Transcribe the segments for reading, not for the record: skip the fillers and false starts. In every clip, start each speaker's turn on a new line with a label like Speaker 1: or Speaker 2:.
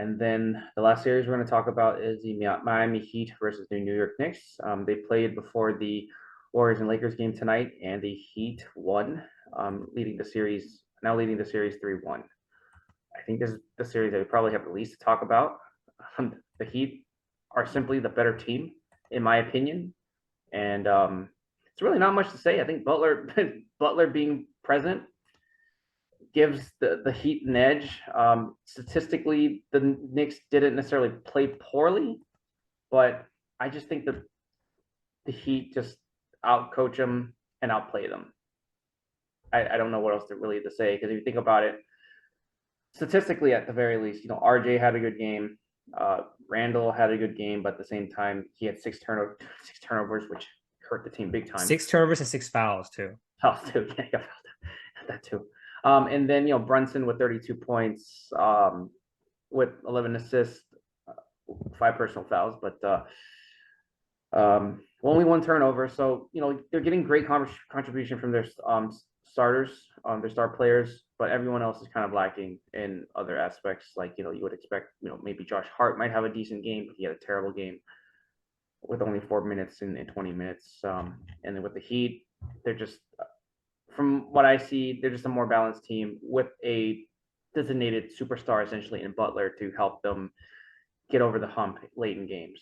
Speaker 1: And then the last series we're going to talk about is the Miami Heat versus the New York Knicks. They played before the Warriors and Lakers game tonight, and the Heat won, leading the series 3-1. I think this is the series that we probably have the least to talk about. The Heat are simply the better team, in my opinion, and it's really not much to say. I think Butler being present gives the Heat an edge. Statistically, the Knicks didn't necessarily play poorly, but I just think that the Heat just outcoach them and outplay them. I don't know what else to say, because if you think about it, statistically at the very least, RJ had a good game. Randle had a good game, but at the same time, he had six turnovers, which hurt the team big time.
Speaker 2: 6 turnovers and 6 fouls too.
Speaker 1: Fouls too, yeah, that too. And then Brunson with 32 points, with 11 assists, 5 personal fouls, but only 1 turnover. So they're getting great contribution from their starters, their star players, but everyone else is kind of lacking in other aspects. Like you would expect, maybe Josh Hart might have a decent game, but he had a terrible game with only 4 minutes in 20 minutes. And then with the Heat, they're just, from what I see, they're just a more balanced team with a designated superstar essentially in Butler to help them get over the hump late in games.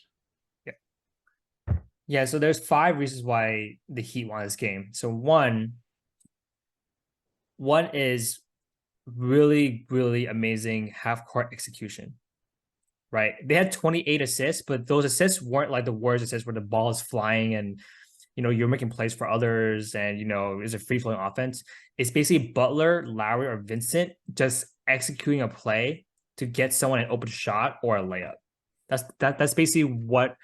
Speaker 2: Yeah, so there's 5 reasons why the Heat won this game. So one is really, really amazing half-court execution, right? They had 28 assists, but those assists weren't like the Warriors assists where the ball is flying and you're making plays for others and it's a free-flowing offense. It's basically Butler, Lowry, or Vincent just executing a play to get someone an open shot or a layup. That's basically what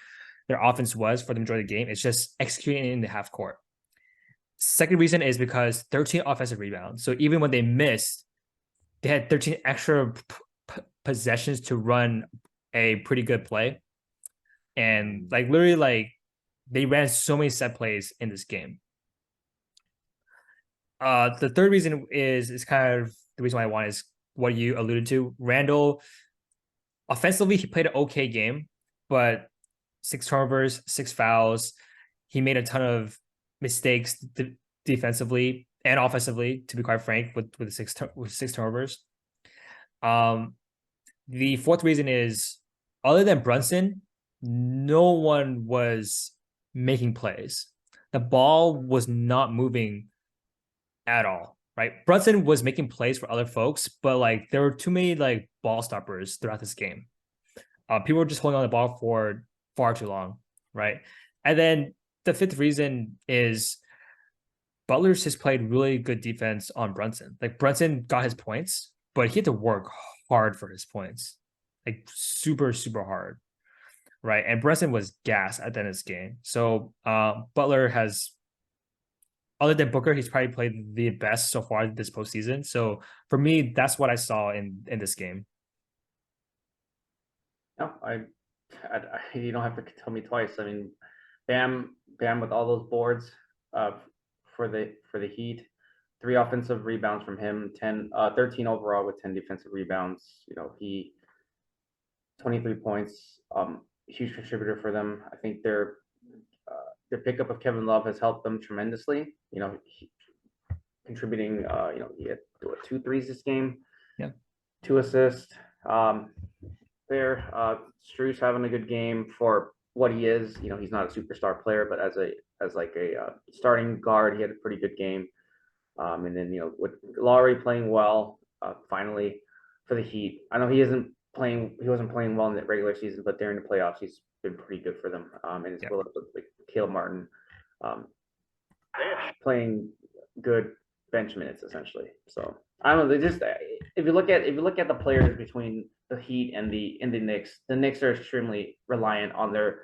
Speaker 2: their offense was for the majority of the game. It's just executing in the half court. Second reason is because 13 offensive rebounds. So even when they missed, they had 13 extra possessions to run a pretty good play. And literally they ran so many set plays in this game. The third reason is kind of the reason why I want is what you alluded to. Randle, offensively, he played an okay game, but 6 turnovers, 6 fouls. He made a ton of mistakes defensively and offensively, to be quite frank, with 6 turnovers. The fourth reason is, other than Brunson, no one was making plays. The ball was not moving at all, right? Brunson was making plays for other folks, but there were too many ball stoppers throughout this game. People were just holding on the ball for far too long, right? And then the fifth reason is Butler's just played really good defense on Brunson. Brunson got his points, but he had to work hard for his points, super, super hard, right? And Brunson was gassed at the end of this game. So Butler has, other than Booker, he's probably played the best so far this postseason. So for me, that's what I saw in this game.
Speaker 1: No, you don't have to tell me twice. I mean, Bam with all those boards for the Heat, 3 offensive rebounds from him, 13 overall with 10 defensive rebounds. He 23 points, huge contributor for them. I think their pickup of Kevin Love has helped them tremendously. Contributing. He had 2 threes this game.
Speaker 2: Yeah,
Speaker 1: 2 assists. Struess having a good game for what he is. He's not a superstar player, but as a starting guard, he had a pretty good game. And then with Lowry playing well, finally for the Heat. I know he wasn't playing well in the regular season, but during the playoffs, he's been pretty good for them. And it's built up with Caleb Martin playing good bench minutes essentially. So I don't know. They just, if you look at the players between the Heat and the Knicks, the Knicks are extremely reliant on their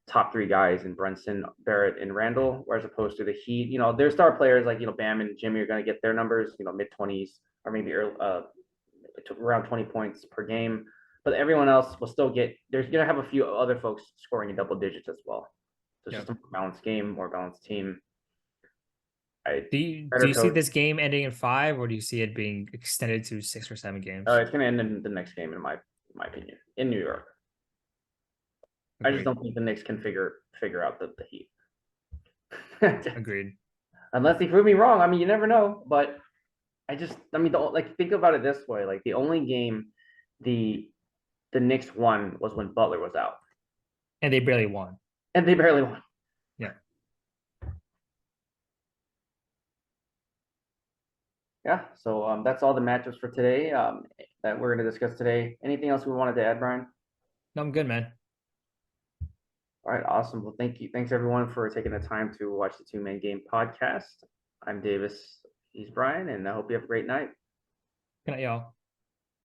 Speaker 1: top 3 guys in Brunson, Barrett, and Randle, whereas opposed to the Heat, their star players like Bam and Jimmy are going to get their numbers, mid-20s or maybe around 20 points per game, but everyone else will still get. There's going to have a few other folks scoring in double digits as well. So it's just a more balanced game, more balanced team.
Speaker 2: Do you see this game ending in 5, or do you see it being extended to 6 or 7 games?
Speaker 1: It's going to end in the next game, in my in my opinion, in New York. I just
Speaker 2: Agreed.
Speaker 1: don't think the Knicks can figure out the Heat.
Speaker 2: Agreed.
Speaker 1: Unless they prove me wrong. I mean, you never know. But I mean, like think about it this way: like the only game the the Knicks won was when Butler was out,
Speaker 2: And they barely won.
Speaker 1: and they barely won.
Speaker 2: Yeah.
Speaker 1: Yeah. So that's all the matchups for today that we're going to discuss today. Anything else we wanted to add, Brian?
Speaker 2: No, I'm good, man.
Speaker 1: All right, awesome. Well, thank you. Thanks everyone for taking the time to watch the Two Man Game podcast. I'm Davis. He's Brian, and I hope you have a great night.
Speaker 2: Good night, y'all.